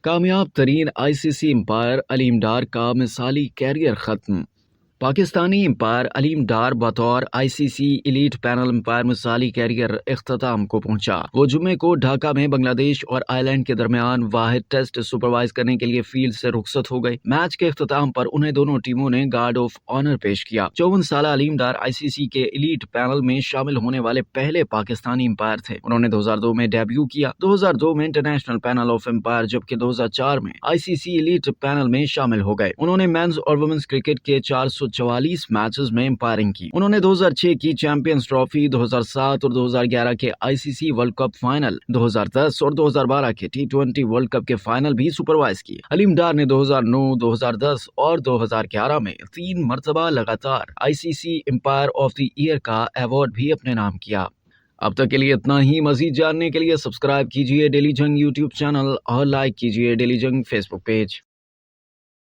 کامیاب ترین آئی سی سی امپائر علیم ڈار کا مثالی کیریئر ختم۔ پاکستانی امپائر علیم ڈار بطور آئی سی سی ایلیٹ پینل امپائر مثالی کیریئر اختتام کو پہنچا۔ وہ جمعے کو ڈھاکہ میں بنگلہ دیش اور آئی لینڈ کے درمیان واحد ٹیسٹ سپروائز کرنے کے لیے فیلڈ سے رخصت ہو گئے۔ میچ کے اختتام پر انہیں دونوں ٹیموں نے گارڈ آف آنر پیش کیا۔ 54 سالہ علیم ڈار آئی سی سی کے ایلیٹ پینل میں شامل ہونے والے پہلے پاکستانی امپائر تھے۔ انہوں نے 2002 میں ڈیبیو کیا، 2002 میں انٹرنیشنل پینل آف امپائر جبکہ 2004 میں آئی سی سی ایلیٹ پینل میں شامل ہو گئے۔ انہوں نے مینز اور ویمنز کرکٹ کے 444 میچز میں امپائرنگ کی۔ انہوں نے 2006 کی چیمپئنز ٹرافی، 2007 اور 2011 کے آئی سی سی ورلڈ کپ فائنل، 2010 اور 2012 کے T20 ورلڈ کپ کے فائنل بھی سپروائز کی۔ علیم ڈار نے 2009، 2010 اور 2011 میں 3 مرتبہ لگاتار آئی سی سی امپائر آف دی ایئر کا ایوارڈ بھی اپنے نام کیا۔ اب تک کے لیے اتنا ہی۔ مزید جاننے کے لیے سبسکرائب کیجیے ڈیلی جنگ یوٹیوب چینل اور لائک کیجیے ڈیلی جنگ فیس بک پیج۔